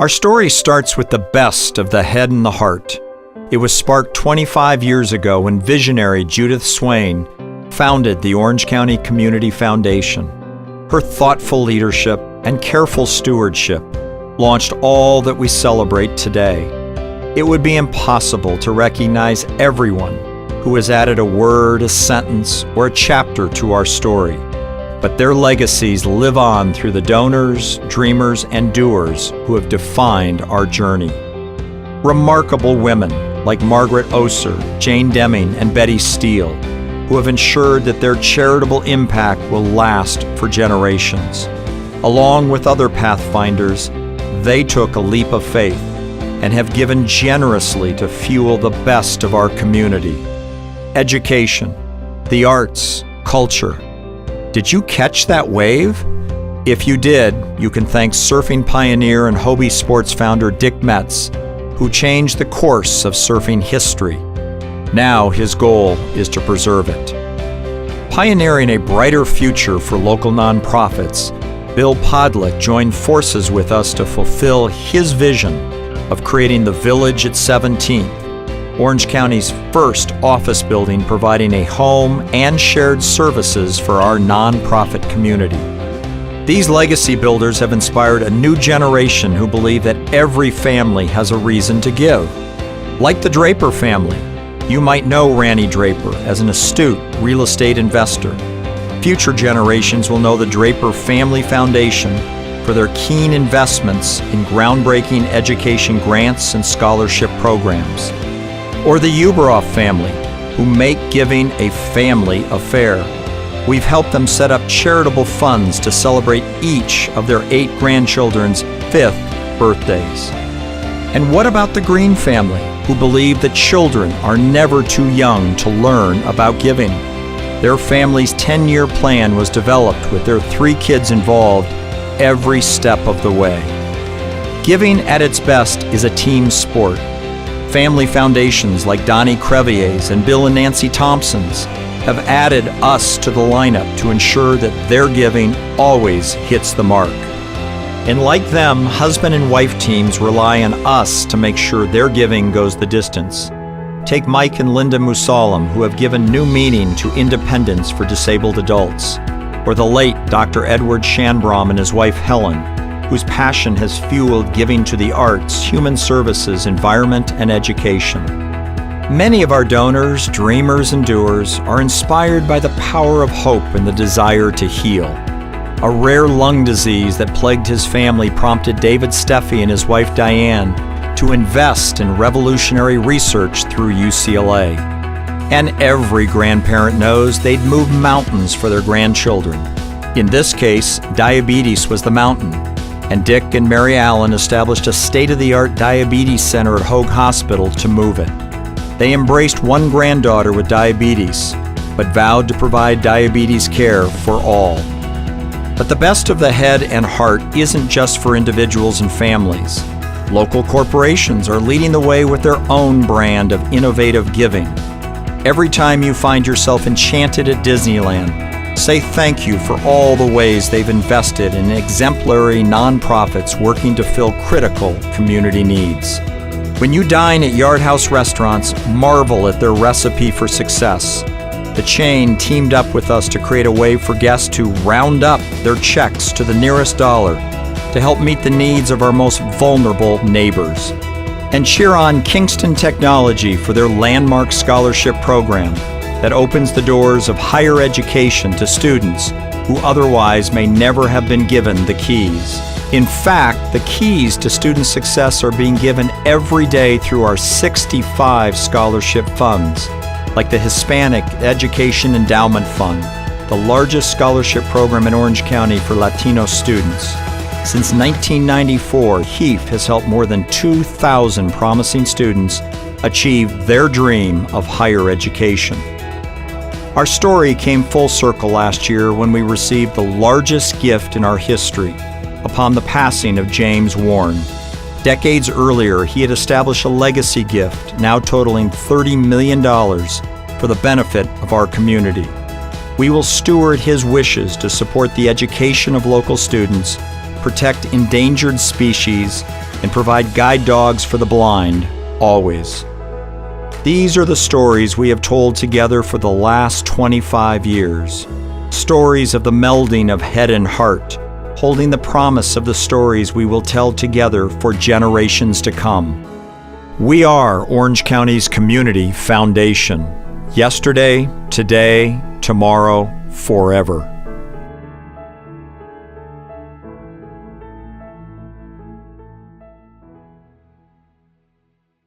Our story starts with the best of the head and the heart. It was sparked 25 years ago when visionary Judith Swain founded the Orange County Community Foundation. Her thoughtful leadership and careful stewardship launched all that we celebrate today. It would be impossible to recognize everyone who has added a word, a sentence, or a chapter to our story. But their legacies live on through the donors, dreamers, and doers who have defined our journey. Remarkable women like Margaret Oser, Jane Deming, and Betty Steele, who have ensured that their charitable impact will last for generations. Along with other pathfinders, they took a leap of faith and have given generously to fuel the best of our community. Education, the arts, culture. Did you catch that wave? If you did, you can thank surfing pioneer and Hobie Sports founder Dick Metz, who changed the course of surfing history. Now his goal is to preserve it. Pioneering a brighter future for local nonprofits, Bill Podlick joined forces with us to fulfill his vision of creating the Village at 17th, Orange County's first office building providing a home and shared services for our nonprofit community. These legacy builders have inspired a new generation who believe that every family has a reason to give. Like the Draper family, you might know Randy Draper as an astute real estate investor. Future generations will know the Draper Family Foundation for their keen investments in groundbreaking education grants and scholarship programs. Or the Uberoff family, who make giving a family affair. We've helped them set up charitable funds to celebrate each of their 8 grandchildren's 5th birthdays. And what about the Green family, who believe that children are never too young to learn about giving? Their family's 10-year plan was developed with their 3 kids involved every step of the way. Giving at its best is a team sport. Family foundations like Donnie Crevier's and Bill and Nancy Thompson's have added us to the lineup to ensure that their giving always hits the mark. And like them, husband and wife teams rely on us to make sure their giving goes the distance. Take Mike and Linda Musalam, who have given new meaning to independence for disabled adults, or the late Dr. Edward Shanbrom and his wife Helen, whose passion has fueled giving to the arts, human services, environment, and education. Many of our donors, dreamers, and doers are inspired by the power of hope and the desire to heal. A rare lung disease that plagued his family prompted David Steffi and his wife Diane to invest in revolutionary research through UCLA. And every grandparent knows they'd move mountains for their grandchildren. In this case, diabetes was the mountain, and Dick and Mary Allen established a state-of-the-art diabetes center at Hoag Hospital to move it. They embraced one granddaughter with diabetes, but vowed to provide diabetes care for all. But the best of the head and heart isn't just for individuals and families. Local corporations are leading the way with their own brand of innovative giving. Every time you find yourself enchanted at Disneyland, say thank you for all the ways they've invested in exemplary nonprofits working to fill critical community needs. When you dine at Yard House restaurants, marvel at their recipe for success. The chain teamed up with us to create a way for guests to round up their checks to the nearest dollar to help meet the needs of our most vulnerable neighbors. And cheer on Kingston Technology for their landmark scholarship program that opens the doors of higher education to students who otherwise may never have been given the keys. In fact, the keys to student success are being given every day through our 65 scholarship funds, like the Hispanic Education Endowment Fund, the largest scholarship program in Orange County for Latino students. Since 1994, HEAF has helped more than 2,000 promising students achieve their dream of higher education. Our story came full circle last year when we received the largest gift in our history upon the passing of James Warren. Decades earlier, he had established a legacy gift now totaling $30 million for the benefit of our community. We will steward his wishes to support the education of local students protect endangered species, and provide guide dogs for the blind, always. These are the stories we have told together for the last 25 years. Stories of the melding of head and heart, holding the promise of the stories we will tell together for generations to come. We are Orange County's Community Foundation. Yesterday, today, tomorrow, forever.